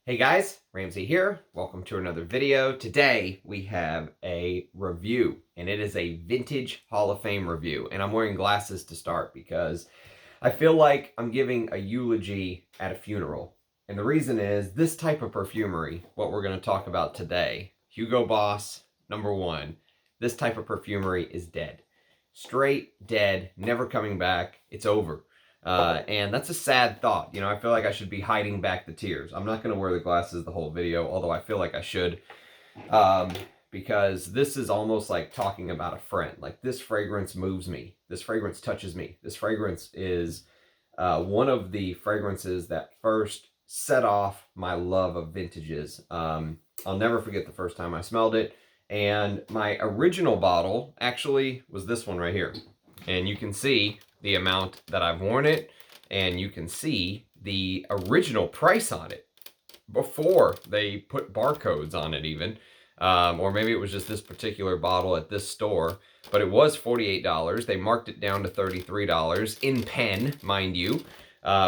Hey guys, Ramsey here. Welcome to another video. Today we have a review, and it is a vintage Hall of Fame review. And I'm wearing glasses to start because I feel like I'm giving a eulogy at a funeral. And the reason is this type of perfumery, what we're going to talk about today, Hugo Boss Number One, this type of perfumery is dead. Straight dead, never coming back. It's over. And that's a sad thought. You know, I feel like I should be hiding back the tears. I'm not going to wear the glasses the whole video, although I feel like I should. Because this is almost like talking about a friend. Like, this fragrance moves me. This fragrance touches me. This fragrance is one of the fragrances that first set off my love of vintages. I'll never forget the first time I smelled it. And my original bottle actually was this one right here. And you can see the amount that I've worn it, and you can see the original price on it before they put barcodes on it even. Or maybe it was just this particular bottle at this store, but it was $48. They marked it down to $33 in pen, mind you,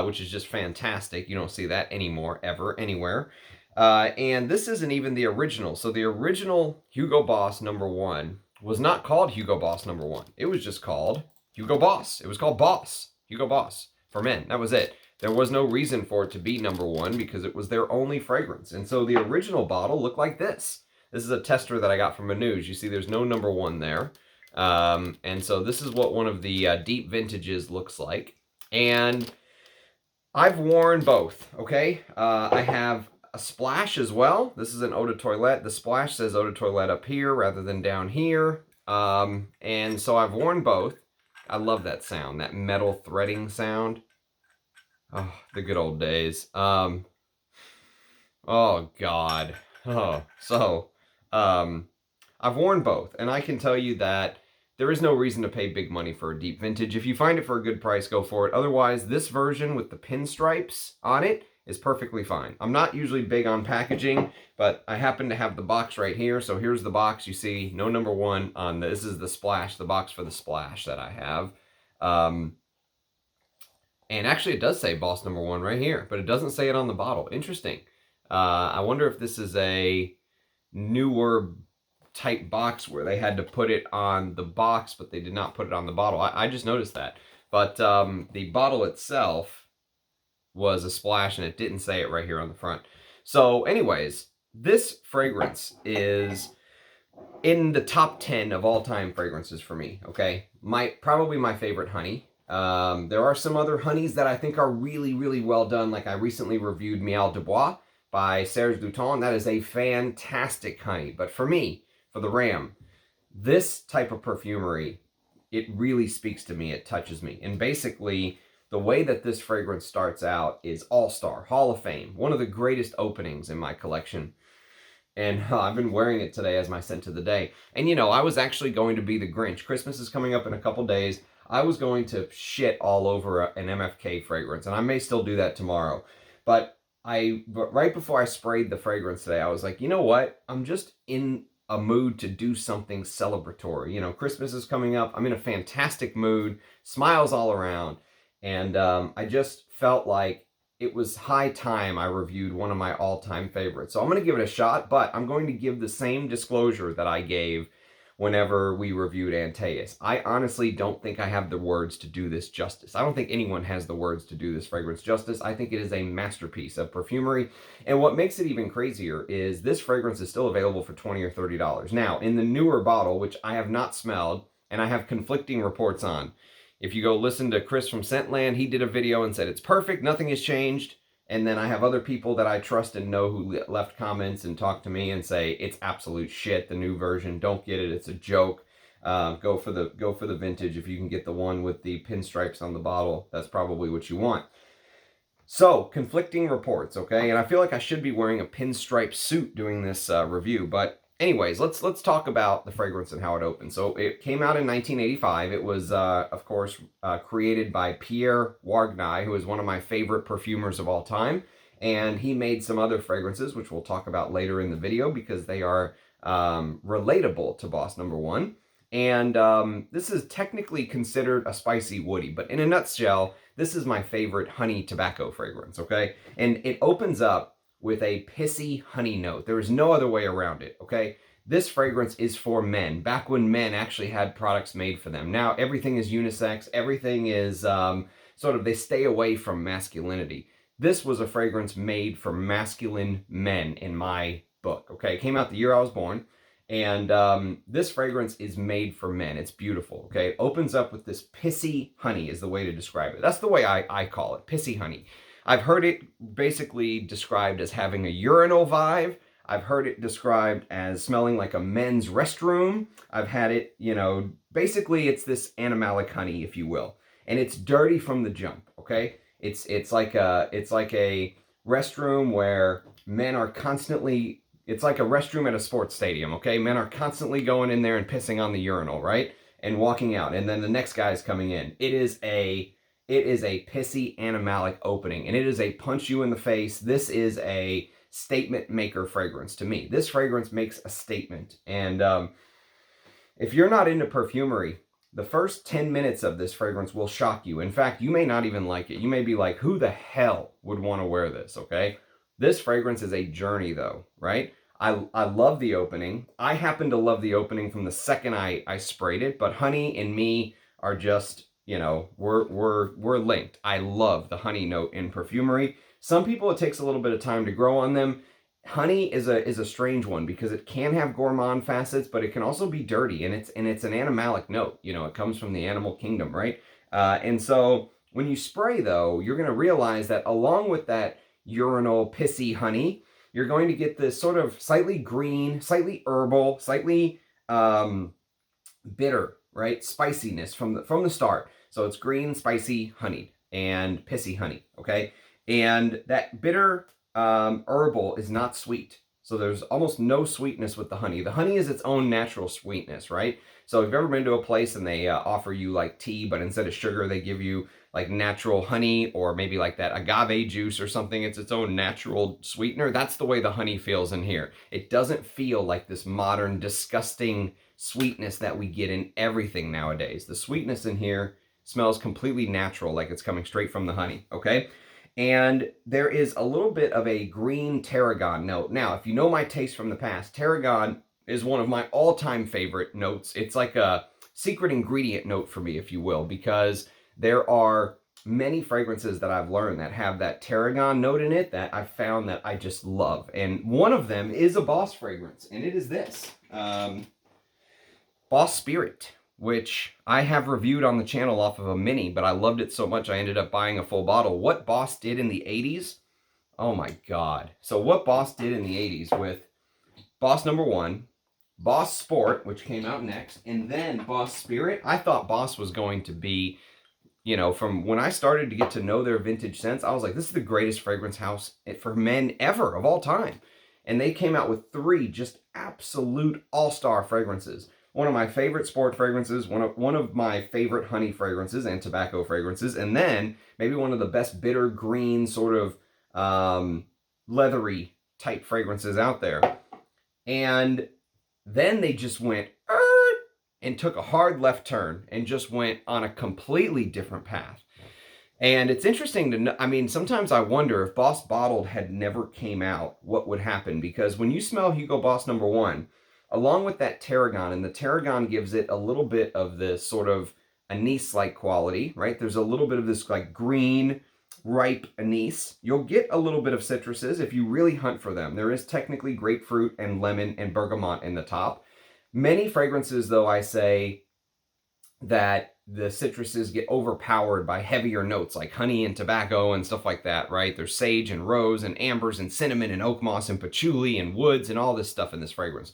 which is just fantastic. You don't see that anymore, ever, anywhere. And this isn't even the original. So the original Hugo Boss Number One was not called Hugo Boss Number One. It was just called Hugo Boss. It was called Boss. Hugo Boss for men. That was it. There was no reason for it to be number one because it was their only fragrance. And so the original bottle looked like this. This is a tester that I got from Manouche. You see there's no number one there. And so this is what one of the deep vintages looks like. And I've worn both, okay? I have a splash as well. This is an eau de toilette. The splash says eau de toilette up here rather than down here. And so I've worn both. I love that sound, that metal threading sound. Oh, the good old days. Oh, God. I've worn both, and I can tell you that there is no reason to pay big money for a deep vintage. If you find it for a good price, go for it. Otherwise, this version with the pinstripes on it is perfectly fine. I'm not usually big on packaging, but I happen to have the box right here. So here's the box. You see no number one on this. This is the splash, the box for the splash that I have. And actually it does say Boss Number One right here, but it doesn't say it on the bottle. Interesting. I wonder if this is a newer type box where they had to put it on the box, but they did not put it on the bottle. I just noticed that. But the bottle itself was a splash, and it didn't say it right here on the front. So anyways, this fragrance is in the top 10 of all-time fragrances for me, okay? Probably my favorite honey. There are some other honeys that I think are really, really well done. Like I recently reviewed Miel de Bois by Serge Lutens. That is a fantastic honey. But for me, for the Ram, this type of perfumery, it really speaks to me. It touches me. And basically, the way that this fragrance starts out is All-Star, Hall of Fame, one of the greatest openings in my collection. And I've been wearing it today as my scent of the day. And you know, I was actually going to be the Grinch. Christmas is coming up in a couple days. I was going to shit all over an MFK fragrance, and I may still do that tomorrow. But right before I sprayed the fragrance today, I was like, you know what? I'm just in a mood to do something celebratory. You know, Christmas is coming up. I'm in a fantastic mood, smiles all around. And I just felt like it was high time I reviewed one of my all-time favorites. So I'm going to give it a shot, but I'm going to give the same disclosure that I gave whenever we reviewed Antaeus. I honestly don't think I have the words to do this justice. I don't think anyone has the words to do this fragrance justice. I think it is a masterpiece of perfumery. And what makes it even crazier is this fragrance is still available for $20 or $30. Now, in the newer bottle, which I have not smelled, and I have conflicting reports on. If you go listen to Chris from Scentland, he did a video and said it's perfect, nothing has changed. And then I have other people that I trust and know who left comments and talked to me and say it's absolute shit, the new version, don't get it, it's a joke. Go for the vintage. If you can get the one with the pinstripes on the bottle, that's probably what you want. So, conflicting reports, okay? And I feel like I should be wearing a pinstripe suit doing this review, but anyways, let's talk about the fragrance and how it opened. So it came out in 1985. It was, of course, created by Pierre Wargnye, who is one of my favorite perfumers of all time. And he made some other fragrances, which we'll talk about later in the video because they are relatable to Boss Number One. And this is technically considered a spicy woody, but in a nutshell, this is my favorite honey tobacco fragrance, okay? And it opens up with a pissy honey note. There is no other way around it, okay? This fragrance is for men, back when men actually had products made for them. Now everything is unisex, everything is sort of, they stay away from masculinity. This was a fragrance made for masculine men in my book, okay? It came out the year I was born, and this fragrance is made for men. It's beautiful, okay? It opens up with this pissy honey is the way to describe it. That's the way I call it, pissy honey. I've heard it basically described as having a urinal vibe. I've heard it described as smelling like a men's restroom. I've had it, you know, basically it's this animalic honey, if you will. And it's dirty from the jump, okay? It's like a restroom where men are constantly, it's like a restroom at a sports stadium, okay? Men are constantly going in there and pissing on the urinal, right? And walking out, and then the next guy is coming in. It is a pissy animalic opening, and it is a punch you in the face. This is a statement maker fragrance to me. This fragrance makes a statement. And if you're not into perfumery, the first 10 minutes of this fragrance will shock you. In fact, you may not even like it. You may be like, who the hell would want to wear this, okay? This fragrance is a journey though, right? I love the opening. I happen to love the opening from the second I sprayed it, but honey and me are just, you know, we're linked. I love the honey note in perfumery. Some people, it takes a little bit of time to grow on them. Honey is a strange one because it can have gourmand facets, but it can also be dirty, and it's an animalic note. You know, it comes from the animal kingdom, right? And so when you spray, though, you're going to realize that along with that urinal pissy honey, you're going to get this sort of slightly green, slightly herbal, slightly bitter, right? Spiciness from the start. So it's green, spicy, honey, and pissy honey, okay? And that bitter herbal is not sweet. So there's almost no sweetness with the honey. The honey is its own natural sweetness, right? So if you've ever been to a place and they offer you like tea, but instead of sugar, they give you like natural honey, or maybe like that agave juice or something, it's its own natural sweetener. That's the way the honey feels in here. It doesn't feel like this modern, disgusting sweetness that we get in everything nowadays. The sweetness in here smells completely natural, like it's coming straight from the honey, okay? And there is a little bit of a green tarragon note. Now, if you know my taste from the past, tarragon is one of my all-time favorite notes. It's like a secret ingredient note for me, if you will, because there are many fragrances that I've learned that have that tarragon note in it that I've found that I just love. And one of them is a Boss fragrance, and it is this. Boss Spirit, which I have reviewed on the channel off of a mini, but I loved it so much I ended up buying a full bottle. What Boss did in the 80s, oh my God. So what Boss did in the 80s with Boss Number One, Boss Sport, which came out next, and then Boss Spirit, I thought Boss was going to be, you know, from when I started to get to know their vintage scents, I was like, this is the greatest fragrance house for men ever, of all time. And they came out with 3 just absolute all-star fragrances. One of my favorite sport fragrances, one of my favorite honey fragrances and tobacco fragrances, and then maybe one of the best bitter green sort of leathery type fragrances out there. And then they just went and took a hard left turn and just went on a completely different path. And it's interesting to know, I mean, sometimes I wonder if Boss Bottled had never came out, what would happen? Because when you smell Hugo Boss Number One, along with that tarragon, and the tarragon gives it a little bit of this sort of anise-like quality, right? There's a little bit of this like green, ripe anise. You'll get a little bit of citruses if you really hunt for them. There is technically grapefruit and lemon and bergamot in the top. Many fragrances, though, I say that the citruses get overpowered by heavier notes like honey and tobacco and stuff like that, right? There's sage and rose and ambers and cinnamon and oak moss and patchouli and woods and all this stuff in this fragrance.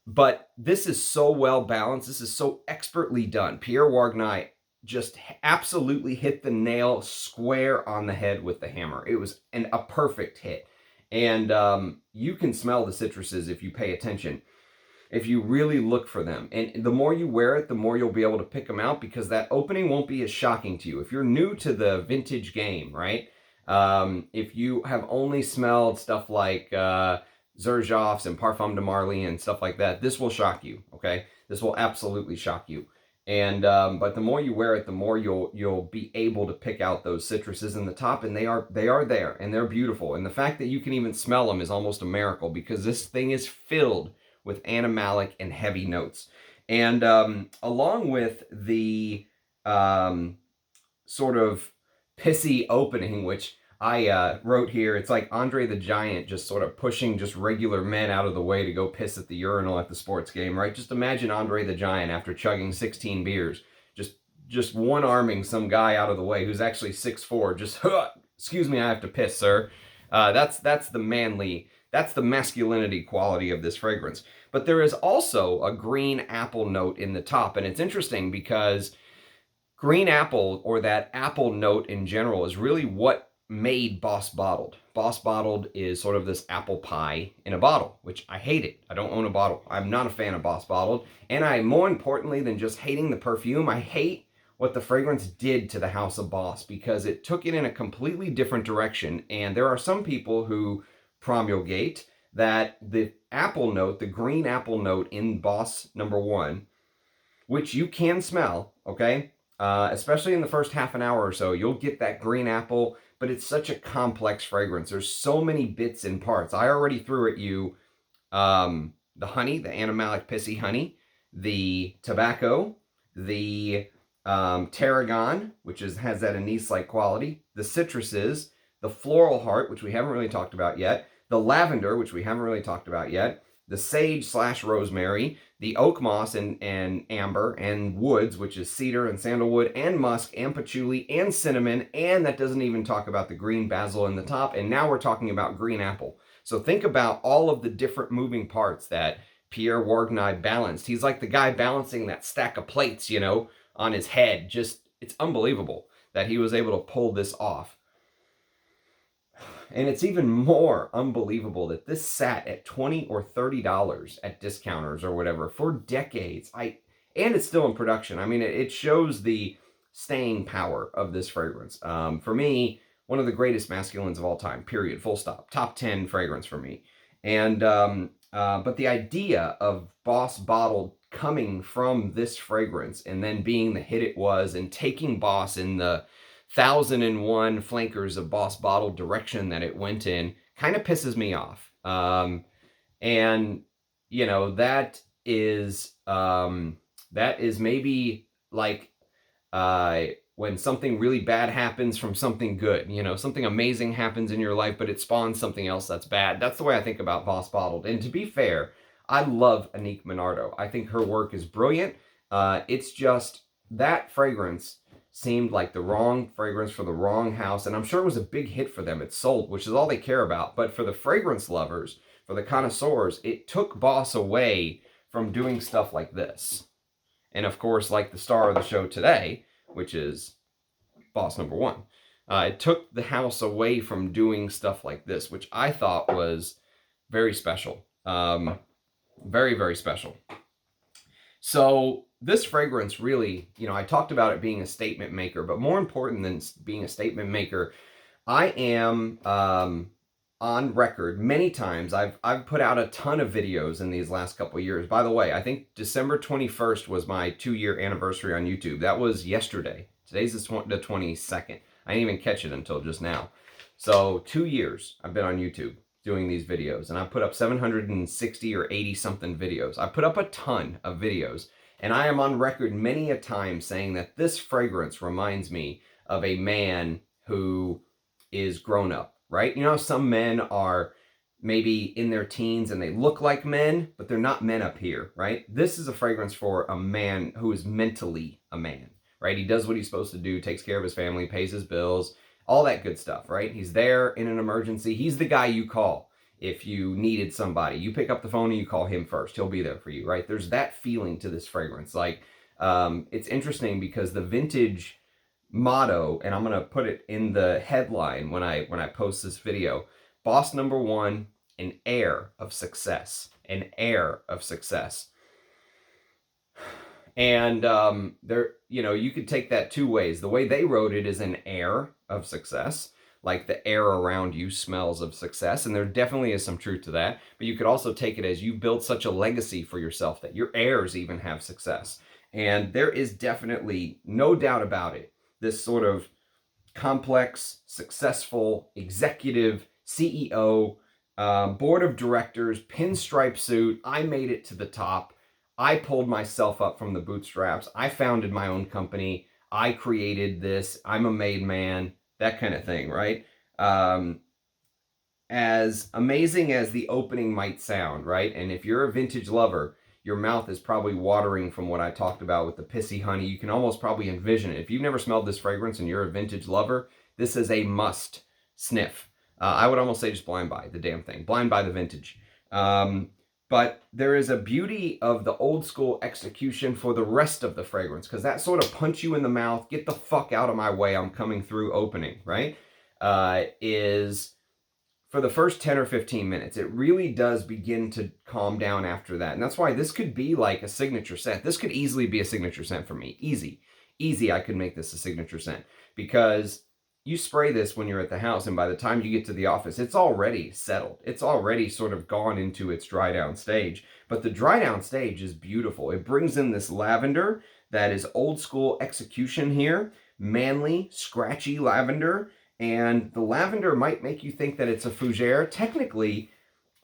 But this is so well balanced. This is so expertly done. Pierre Wargnye just absolutely hit the nail square on the head with the hammer. It was a perfect hit. And you can smell the citruses if you pay attention, if you really look for them. And the more you wear it, the more you'll be able to pick them out, because that opening won't be as shocking to you. If you're new to the vintage game, right? If you have only smelled stuff like Xerjoffs and Parfum de Marly and stuff like that, this will shock you, okay? This will absolutely shock you. And but the more you wear it, the more you'll be able to pick out those citruses in the top, and they are there, and they're beautiful. And the fact that you can even smell them is almost a miracle, because this thing is filled with animalic and heavy notes. And along with the sort of pissy opening, which I wrote here, it's like Andre the Giant just sort of pushing just regular men out of the way to go piss at the urinal at the sports game, right? Just imagine Andre the Giant after chugging 16 beers, just one-arming some guy out of the way who's actually 6'4", just, excuse me, I have to piss, sir. That's the masculinity quality of this fragrance. But there is also a green apple note in the top, and it's interesting because green apple, or that apple note in general, is really what made Boss Bottled. Boss Bottled is sort of this apple pie in a bottle, which I hate it. I don't own a bottle. I'm not a fan of Boss Bottled. And I, more importantly than just hating the perfume, I hate what the fragrance did to the House of Boss, because it took it in a completely different direction. And there are some people who promulgate that the apple note, the green apple note in Boss Number One, which you can smell, okay? Especially in the first half an hour or so, you'll get that green apple, but it's such a complex fragrance. There's so many bits and parts. I already threw at you the honey, the animalic pissy honey, the tobacco, the tarragon, which has that anise-like quality, the citruses, the floral heart, which we haven't really talked about yet, the lavender, which we haven't really talked about yet, the sage/rosemary, the oak moss and amber, and woods, which is cedar and sandalwood and musk and patchouli and cinnamon, and that doesn't even talk about the green basil in the top, and now we're talking about green apple. So think about all of the different moving parts that Pierre Wargnye balanced. He's like the guy balancing that stack of plates, you know, on his head. Just, it's unbelievable that he was able to pull this off. And it's even more unbelievable that this sat at $20 or $30 at discounters or whatever for decades. And it's still in production. I mean, it shows the staying power of this fragrance. For me, one of the greatest masculines of all time, period, full stop. Top 10 fragrance for me. And but the idea of Boss Bottled coming from this fragrance and then being the hit it was, and taking Boss in the 1001 flankers of Boss Bottled direction that it went in, kind of pisses me off. And you know, that is maybe like when something really bad happens from something good. You know, something amazing happens in your life, but it spawns something else that's bad. That's the way I think about Boss Bottled. And to be fair, I love Anique Minardo. I think her work is brilliant. It's just that fragrance seemed like the wrong fragrance for the wrong house, and I'm sure it was a big hit for them. It sold, which is all they care about. But for the fragrance lovers, for the connoisseurs, it took Boss away from doing stuff like this. And of course, like the star of the show today, which is Boss Number One, it took the house away from doing stuff like this, which I thought was very special. Very, very special. So this fragrance really, you know, I talked about it being a statement maker, but more important than being a statement maker, I am on record many times. I've put out a ton of videos in these last couple of years. By the way, I think December 21st was my 2-year anniversary on YouTube. That was yesterday. Today's the 22nd. I didn't even catch it until just now. So 2 years I've been on YouTube doing these videos, and I put up 760 or 80 something videos. I put up a ton of videos, and I am on record many a time saying that this fragrance reminds me of a man who is grown up, right? You know, some men are maybe in their teens and they look like men, but they're not men up here, right? This is a fragrance for a man who is mentally a man, right? He does what he's supposed to do, takes care of his family, pays his bills, all that good stuff, right? He's there in an emergency. He's the guy you call if you needed somebody. You pick up the phone and you call him first. He'll be there for you, right? There's that feeling to this fragrance. Like, it's interesting because the vintage motto, and I'm going to put it in the headline when I post this video, Boss Number One, an air of success. An air of success. And there, you know, you could take that two ways. The way they wrote it is an air of success, like the air around you smells of success, and there definitely is some truth to that. But you could also take it as you built such a legacy for yourself that your heirs even have success. And there is definitely no doubt about it, this sort of complex, successful executive, CEO, board of directors, pinstripe suit. I made it to the top. I pulled myself up from the bootstraps. I founded my own company. I created this. I'm a made man, that kind of thing, right? As amazing as the opening might sound, right? And if you're a vintage lover, your mouth is probably watering from what I talked about with the pissy honey. You can almost probably envision it. If you've never smelled this fragrance and you're a vintage lover, this is a must sniff. I would almost say just blind buy the damn thing. Blind buy the vintage. But there is a beauty of the old school execution for the rest of the fragrance, because that sort of punch you in the mouth, get the fuck out of my way, I'm coming through opening, right? Is for the first 10 or 15 minutes. It really does begin to calm down after that. And that's why this could be like a signature scent. This could easily be a signature scent for me. Easy, I could make this a signature scent. Because you spray this when you're at the house, and by the time you get to the office, it's already settled. It's already sort of gone into its dry down stage. But the dry down stage is beautiful. It brings in this lavender that is old school execution here. Manly, scratchy lavender. And the lavender might make you think that it's a fougere. Technically,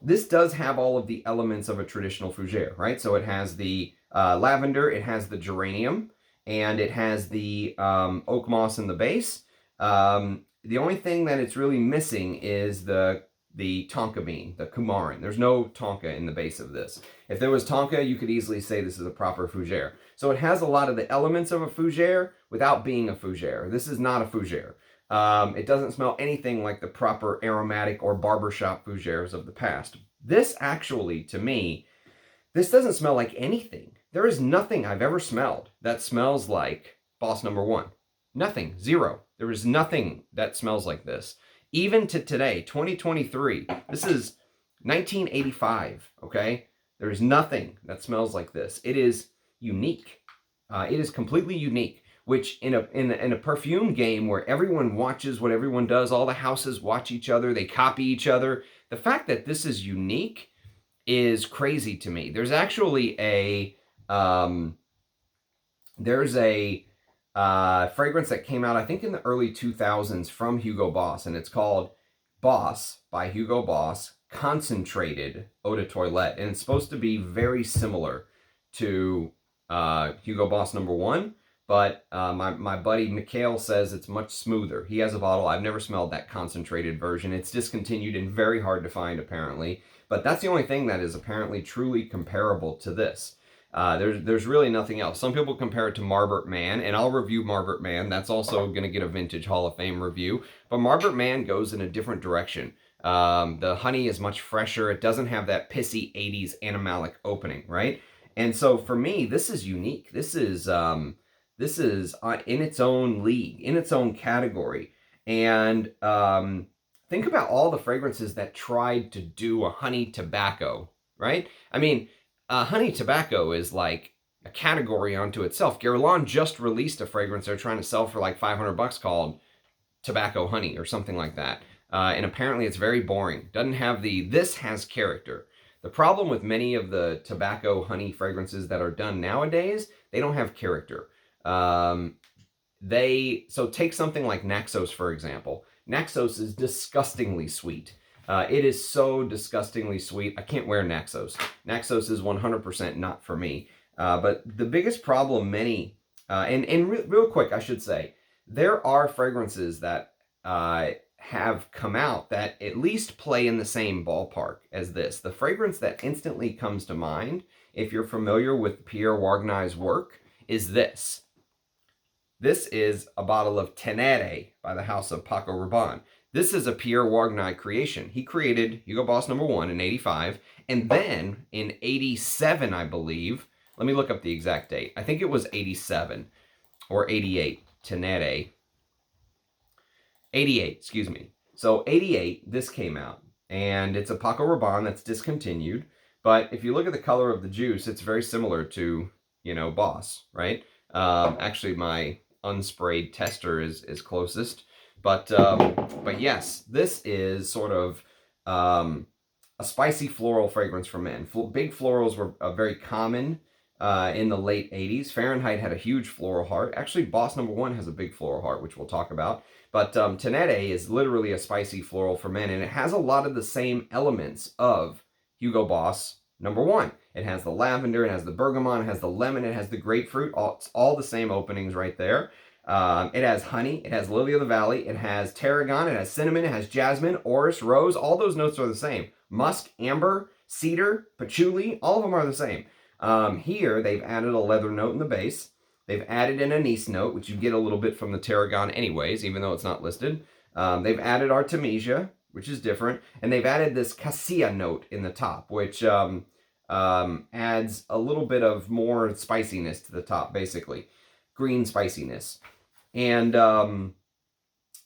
this does have all of the elements of a traditional fougere, right? So it has the lavender, it has the geranium, and it has the oak moss in the base. The only thing that it's really missing is the tonka bean, the coumarin. There's no tonka in the base of this. If there was tonka, you could easily say this is a proper fougere. So it has a lot of the elements of a fougere without being a fougere. This is not a fougere. It doesn't smell anything like the proper aromatic or barbershop fougeres of the past. This actually, to me, this doesn't smell like anything. There is nothing I've ever smelled that smells like Boss Number One. Nothing. Zero. There is nothing that smells like this. Even to today, 2023, this is 1985, okay? There is nothing that smells like this. It is unique. It is completely unique. Which in a perfume game where everyone watches what everyone does, all the houses watch each other, they copy each other. The fact that this is unique is crazy to me. There's actually a fragrance that came out, I think in the early 2000s from Hugo Boss, and it's called Boss by Hugo Boss Concentrated Eau de Toilette. And it's supposed to be very similar to Hugo Boss Number One. But my buddy Mikhail says it's much smoother. He has a bottle. I've never smelled that concentrated version. It's discontinued and very hard to find, apparently. But that's the only thing that is apparently truly comparable to this. There's really nothing else. Some people compare it to Marbert Man, and I'll review Marbert Man. That's also going to get a Vintage Hall of Fame review. But Marbert Man goes in a different direction. The honey is much fresher. It doesn't have that pissy 80s animalic opening, right? And so for me, this is unique. This is in its own league, in its own category. And think about all the fragrances that tried to do a honey tobacco, right? I mean, honey tobacco is like a category unto itself. Guerlain just released a fragrance they're trying to sell for like $500 called Tobacco Honey or something like that. And apparently it's very boring. Doesn't have this has character. The problem with many of the tobacco honey fragrances that are done nowadays, they don't have character. So take something like Naxos, for example. Naxos is disgustingly sweet. It is so disgustingly sweet. I can't wear Naxos. Naxos is 100% not for me. But the biggest problem real quick, I should say, there are fragrances that have come out that at least play in the same ballpark as this. The fragrance that instantly comes to mind, if you're familiar with Pierre Wargnye's work, is this. This is a bottle of Tenere by the house of Paco Rabanne. This is a Pierre Wargnye creation. He created Hugo Boss Number One in 85, and then in 87, I believe, let me look up the exact date. I think it was 87 or 88, Tenere. 88, excuse me. So 88, this came out, and it's a Paco Rabanne that's discontinued, but if you look at the color of the juice, it's very similar to, Boss, right? Actually, my unsprayed tester is closest, but yes, this is sort of a spicy floral fragrance for men. Big florals were very common in the late 80s. Fahrenheit had a huge floral heart. Actually, Boss Number One has a big floral heart, which we'll talk about. But Tenere is literally a spicy floral for men, and it has a lot of the same elements of Hugo Boss Number One. It has the lavender, it has the bergamot, it has the lemon, it has the grapefruit. It's all the same openings right there. It has honey, it has lily of the valley, it has tarragon, it has cinnamon, it has jasmine, orris, rose. All those notes are the same. Musk, amber, cedar, patchouli, all of them are the same. Here, they've added a leather note in the base. They've added an anise note, which you get a little bit from the tarragon anyways, even though it's not listed. They've added artemisia, which is different. And they've added this cassia note in the top, which adds a little bit of more spiciness to the top, basically. Green spiciness. And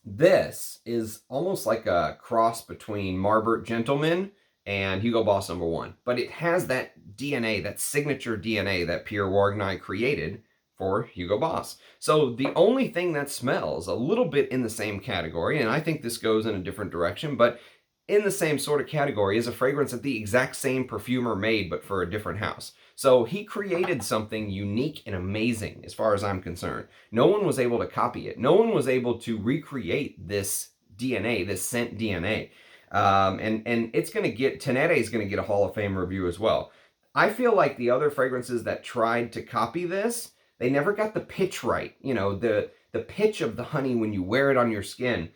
this is almost like a cross between Marbert Gentleman and Hugo Boss Number One. But it has that DNA, that signature DNA that Pierre Wargnye created for Hugo Boss. So the only thing that smells a little bit in the same category, and I think this goes in a different direction, but in the same sort of category, is a fragrance that the exact same perfumer made, but for a different house. So he created something unique and amazing as far as I'm concerned. No one was able to copy it. No one was able to recreate this DNA, this scent DNA. And it's going to get, Tenere is going to get a Hall of Fame review as well. I feel like the other fragrances that tried to copy this, they never got the pitch right. You know, the pitch of the honey when you wear it on your skin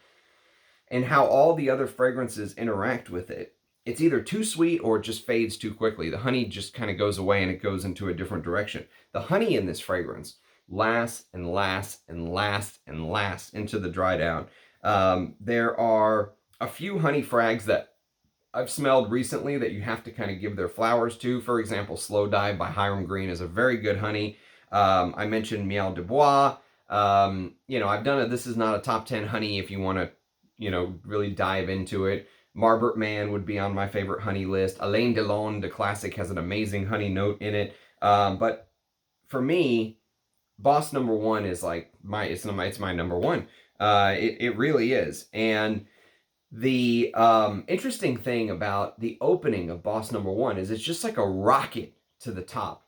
and how all the other fragrances interact with it. It's either too sweet or it just fades too quickly. The honey just kind of goes away and it goes into a different direction. The honey in this fragrance lasts and lasts and lasts and lasts into the dry down. There are a few honey frags that I've smelled recently that you have to kind of give their flowers to. For example, Slow Dive by Hiram Green is a very good honey. I mentioned Miel de Bois. You know, I've done it. This is not a top 10 honey if you want to, you know, really dive into it. Marbert Man would be on my favorite honey list. Alain Delon, the classic, has an amazing honey note in it. But for me, Boss Number One is like it's my number one. It really is. And the interesting thing about the opening of Boss Number One is it's just like a rocket to the top.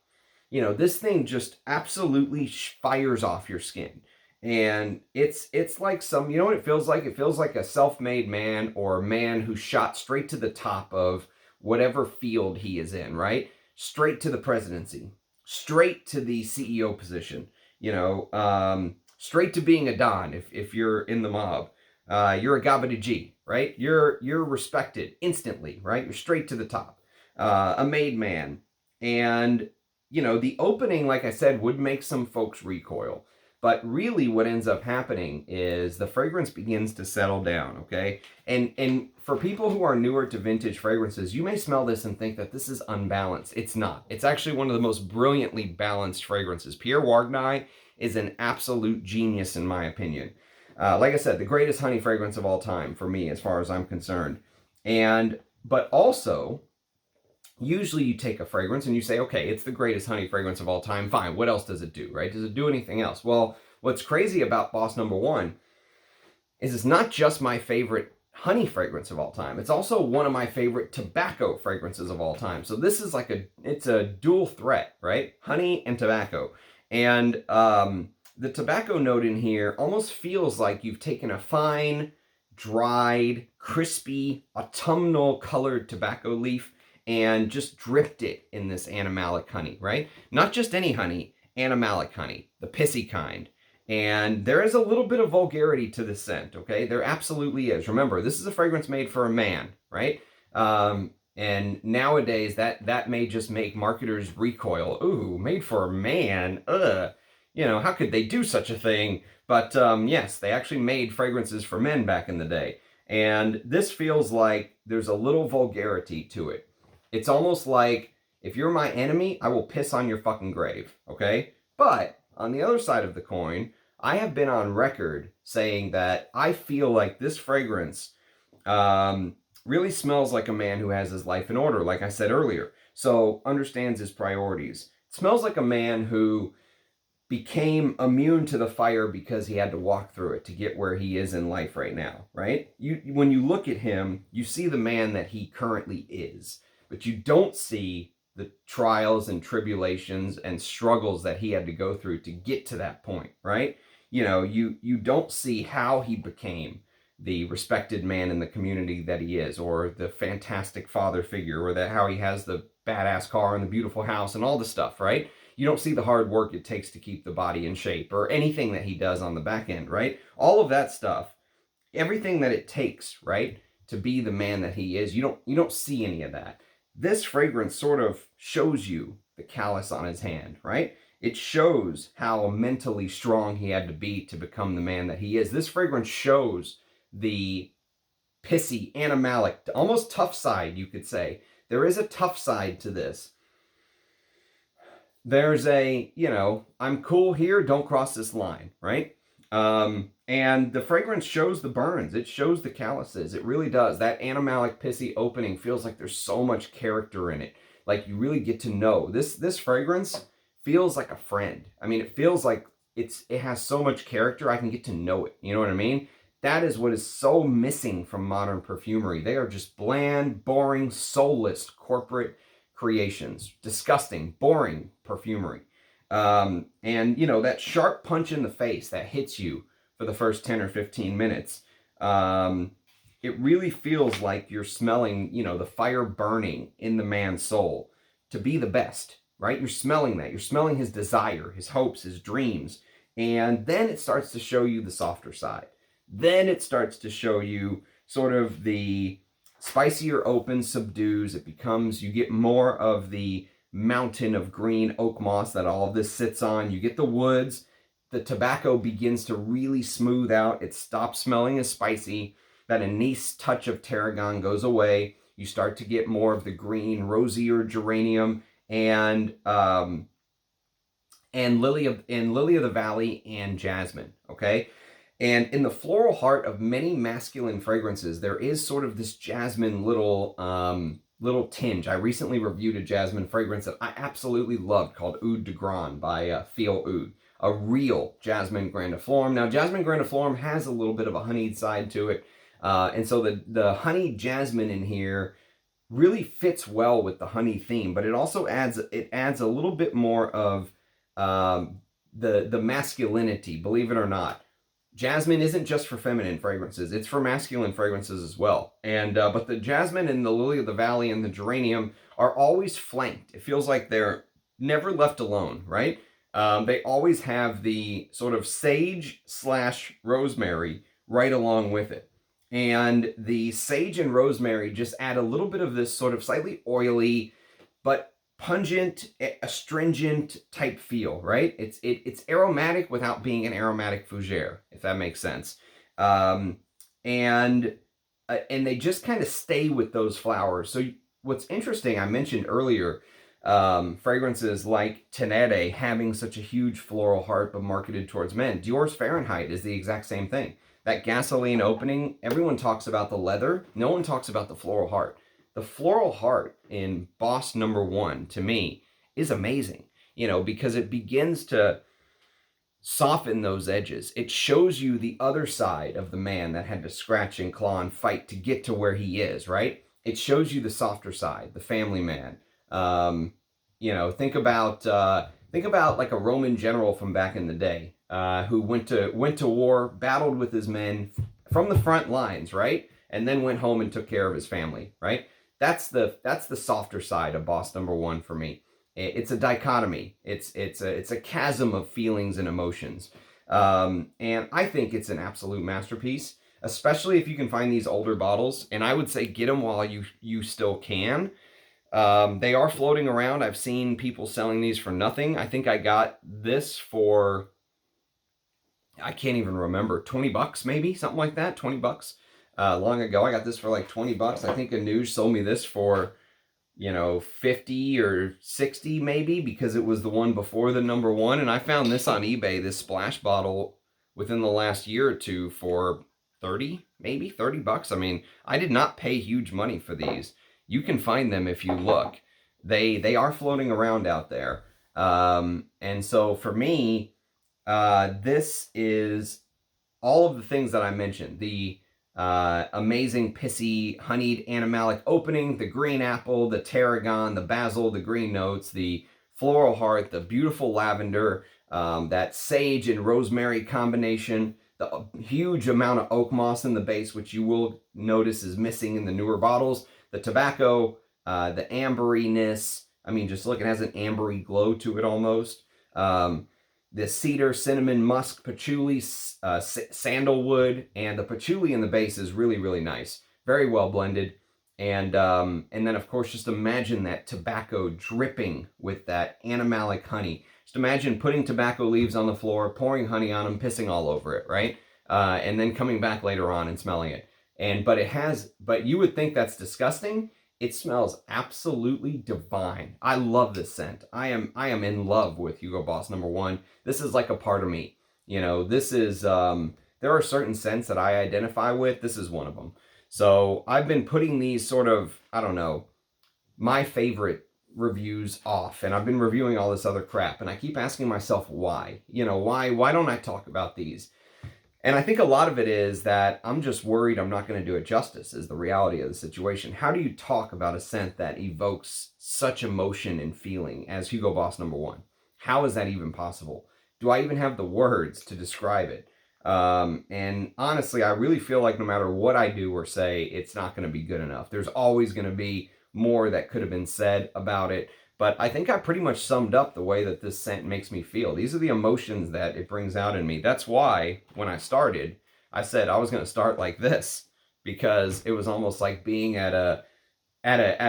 You know, this thing just absolutely fires off your skin. And it's like some, you know what it feels like? It feels like a self-made man or a man who shot straight to the top of whatever field he is in, right? Straight to the presidency, straight to the CEO position, you know, straight to being a Don if you're in the mob. You're a Gabba G, right? You're respected instantly, right? You're straight to the top. A made man. And, you know, the opening, like I said, would make some folks recoil. But really what ends up happening is the fragrance begins to settle down, okay? And for people who are newer to vintage fragrances, you may smell this and think that this is unbalanced. It's not. It's actually one of the most brilliantly balanced fragrances. Pierre Wargnye is an absolute genius in my opinion. Like I said, the greatest honey fragrance of all time for me as far as I'm concerned. But also, usually you take a fragrance and you say, okay, it's the greatest honey fragrance of all time. Fine, what else does it do, right? Does it do anything else? Well, what's crazy about Boss Number One is it's not just my favorite honey fragrance of all time. It's also one of my favorite tobacco fragrances of all time. So this is like it's a dual threat, right? Honey and tobacco. And the tobacco note in here almost feels like you've taken a fine, dried, crispy, autumnal colored tobacco leaf and just dripped it in this animalic honey, right? Not just any honey, animalic honey, the pissy kind. And there is a little bit of vulgarity to the scent, okay? There absolutely is. Remember, this is a fragrance made for a man, right? And nowadays, that may just make marketers recoil. Ooh, made for a man, ugh. You know, how could they do such a thing? But yes, they actually made fragrances for men back in the day. And this feels like there's a little vulgarity to it. It's almost like, if you're my enemy, I will piss on your fucking grave, okay? But, on the other side of the coin, I have been on record saying that I feel like this fragrance really smells like a man who has his life in order, like I said earlier. So, understands his priorities. It smells like a man who became immune to the fire because he had to walk through it to get where he is in life right now, right? When you look at him, you see the man that he currently is. But you don't see the trials and tribulations and struggles that he had to go through to get to that point, right? You know, you don't see how he became the respected man in the community that he is, or the fantastic father figure, or that how he has the badass car and the beautiful house and all the stuff, right? You don't see the hard work it takes to keep the body in shape, or anything that he does on the back end, right? All of that stuff, everything that it takes, right, to be the man that he is, you don't see any of that. This fragrance sort of shows you the callus on his hand, right? It shows how mentally strong he had to be to become the man that he is. This fragrance shows the pissy, animalic, almost tough side, you could say. There is a tough side to this. There's a, you know, I'm cool here, don't cross this line, right? And the fragrance shows the burns. It shows the calluses. It really does. That animalic, pissy opening feels like there's so much character in it. Like you really get to know. This fragrance feels like a friend. I mean, it feels like it has so much character, I can get to know it. You know what I mean? That is what is so missing from modern perfumery. They are just bland, boring, soulless corporate creations. Disgusting, boring perfumery. And, you know, that sharp punch in the face that hits you for the first 10 or 15 minutes, it really feels like you're smelling, you know, the fire burning in the man's soul to be the best, right? You're smelling that. You're smelling his desire, his hopes, his dreams. And then it starts to show you the softer side. Then it starts to show you sort of the spicier open subdues. It becomes, you get more of the mountain of green oak moss that all of this sits on. You get the woods. The tobacco begins to really smooth out. It stops smelling as spicy. That anise touch of tarragon goes away. You start to get more of the green, rosier geranium and lily of the valley and jasmine. Okay. And in the floral heart of many masculine fragrances, there is sort of this jasmine little tinge. I recently reviewed a jasmine fragrance that I absolutely loved called Oud de Grand by Theo Oud, a real jasmine grandiflorum. Now, jasmine grandiflorum has a little bit of a honeyed side to it, and so the honeyed jasmine in here really fits well with the honey theme, but it also adds a little bit more of the masculinity, believe it or not. Jasmine isn't just for feminine fragrances, it's for masculine fragrances as well. And but the jasmine and the lily of the valley and the geranium are always flanked. It feels like they're never left alone, right? They always have the sort of sage / rosemary right along with it. And the sage and rosemary just add a little bit of this sort of slightly oily, but pungent, astringent type feel, right? It's aromatic without being an aromatic fougere, if that makes sense. And they just kind of stay with those flowers. So what's interesting, I mentioned earlier, fragrances like Tenere having such a huge floral heart but marketed towards men. Dior's Fahrenheit is the exact same thing. That gasoline opening, everyone talks about the leather. No one talks about the floral heart. The floral heart in Boss Number One, to me, is amazing, you know, because it begins to soften those edges. It shows you the other side of the man that had to scratch and claw and fight to get to where he is, right? It shows you the softer side, the family man. You know, think about like a Roman general from back in the day who went to war, battled with his men from the front lines, right? And then went home and took care of his family, right? That's the softer side of Boss Number One for me. It's a dichotomy. It's a chasm of feelings and emotions. And I think it's an absolute masterpiece, especially if you can find these older bottles. And I would say get them while you still can. They are floating around. I've seen people selling these for nothing. I think I got this for, I can't even remember, 20 bucks maybe, something like that, 20 bucks. Long ago, I got this for like 20 bucks. I think Anuj sold me this for, you know, 50 or 60 maybe, because it was the one before the number one. And I found this on eBay, this splash bottle, within the last year or two for 30, maybe 30 bucks. I mean, I did not pay huge money for these. You can find them if you look. They are floating around out there. And so for me, this is all of the things that I mentioned. The Amazing, pissy, honeyed animalic opening, the green apple, the tarragon, the basil, the green notes, the floral heart, the beautiful lavender, that sage and rosemary combination, the huge amount of oak moss in the base, which you will notice is missing in the newer bottles, the tobacco, the amberiness. I mean, just look, it has an ambery glow to it almost. The cedar, cinnamon, musk, patchouli, sandalwood, and the patchouli in the base is really, really nice. Very well blended. And then, of course, just imagine that tobacco dripping with that animalic honey. Just imagine putting tobacco leaves on the floor, pouring honey on them, pissing all over it, right? And then coming back later on and smelling it. But you would think that's disgusting. It smells absolutely divine. I love this scent. I am in love with Hugo Boss Number One. This is like a part of me. You know, this is, there are certain scents that I identify with. This is one of them. So I've been putting these sort of, I don't know, my favorite reviews off, and I've been reviewing all this other crap, and I keep asking myself why. You know, why don't I talk about these? And I think a lot of it is that I'm just worried I'm not going to do it justice, is the reality of the situation. How do you talk about a scent that evokes such emotion and feeling as Hugo Boss Number One? How is that even possible? Do I even have the words to describe it? And honestly, I really feel like no matter what I do or say, it's not going to be good enough. There's always going to be more that could have been said about it. But I think I pretty much summed up the way that this scent makes me feel. These are the emotions that it brings out in me. That's why when I started, I said I was going to start like this, because it was almost like being at a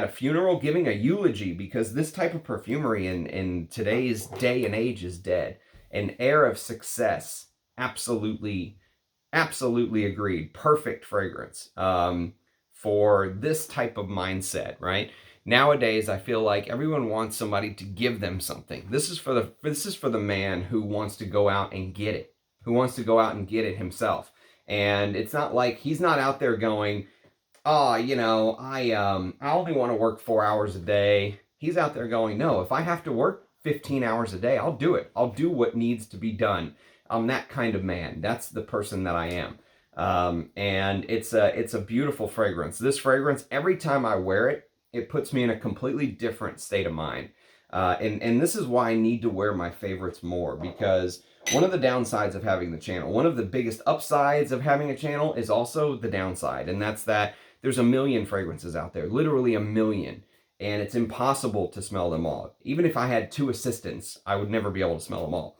funeral, giving a eulogy, because this type of perfumery in today's day and age is dead. An air of success, absolutely agreed. Perfect fragrance for this type of mindset, right? Nowadays, I feel like everyone wants somebody to give them something. This is for the man who wants to go out and get it, who wants to go out and get it himself. And it's not like he's not out there going, oh, you know, I only want to work 4 hours a day. He's out there going, no, if I have to work 15 hours a day, I'll do it. I'll do what needs to be done. I'm that kind of man. That's the person that I am. And it's a beautiful fragrance. This fragrance, every time I wear it, it puts me in a completely different state of mind. And this is why I need to wear my favorites more, because one of the downsides of having the channel, one of the biggest upsides of having a channel is also the downside. And that's that there's a million fragrances out there, literally a million. And it's impossible to smell them all. Even if I had 2 assistants, I would never be able to smell them all.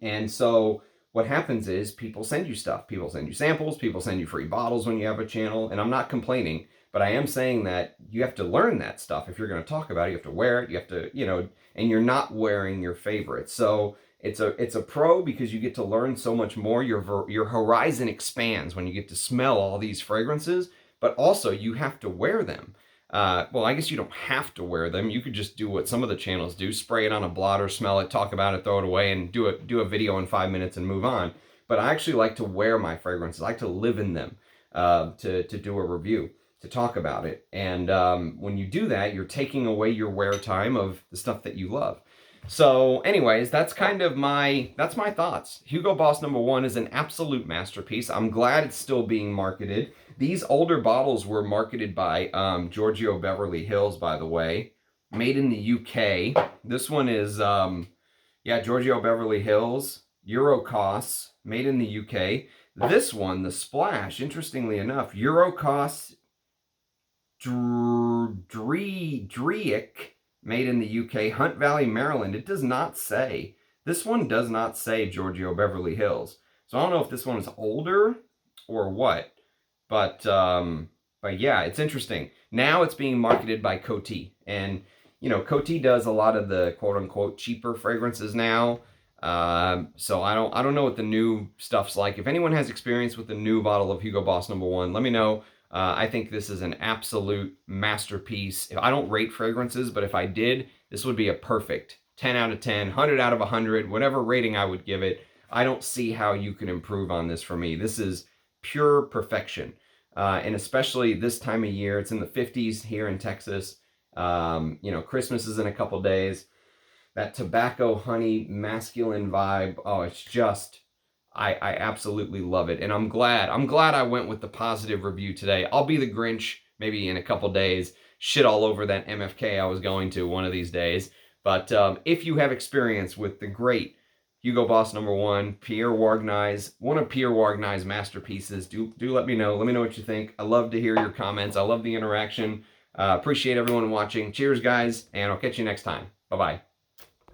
And so what happens is people send you stuff. People send you samples. People send you free bottles when you have a channel. And I'm not complaining, but I am saying that you have to learn that stuff. If you're going to talk about it, you have to wear it. You have to, you know, and you're not wearing your favorites. So it's a pro because you get to learn so much more. Your horizon expands when you get to smell all these fragrances, but also you have to wear them. Well, I guess you don't have to wear them. You could just do what some of the channels do, spray it on a blotter, smell it, talk about it, throw it away, and do a video in 5 minutes and move on. But I actually like to wear my fragrances. I like to live in them, to do a review, to talk about it. And when you do that, you're taking away your wear time of the stuff that you love. So anyways, that's kind of my thoughts. Hugo Boss Number One is an absolute masterpiece. I'm glad it's still being marketed. These older bottles were marketed by Giorgio Beverly Hills, by the way, made in the UK. This one is, yeah, Giorgio Beverly Hills, Euro costs, made in the UK. This one, the Splash, interestingly enough, Euro costs, Driek, made in the UK, Hunt Valley, Maryland. It does not say. This one does not say Giorgio Beverly Hills. So I don't know if this one is older or what. But yeah, it's interesting. Now it's being marketed by Coty. And, you know, Coty does a lot of the quote-unquote cheaper fragrances now. So I don't know what the new stuff's like. If anyone has experience with the new bottle of Hugo Boss Number One, let me know. I think this is an absolute masterpiece. I don't rate fragrances, but if I did, this would be a perfect 10 out of 10, 100 out of 100, whatever rating I would give it. I don't see how you can improve on this for me. This is pure perfection. And especially this time of year, it's in the 50s here in Texas. You know, Christmas is in a couple days. That tobacco, honey, masculine vibe. Oh, it's just, I absolutely love it, and I'm glad I went with the positive review today. I'll be the Grinch maybe in a couple days, shit all over that MFK I was going to one of these days. But if you have experience with the great Hugo Boss Number One, Pierre Wargnye's, one of Pierre Wargnye's masterpieces, do let me know. Let me know what you think. I love to hear your comments. I love the interaction. Appreciate everyone watching. Cheers, guys, and I'll catch you next time. Bye-bye.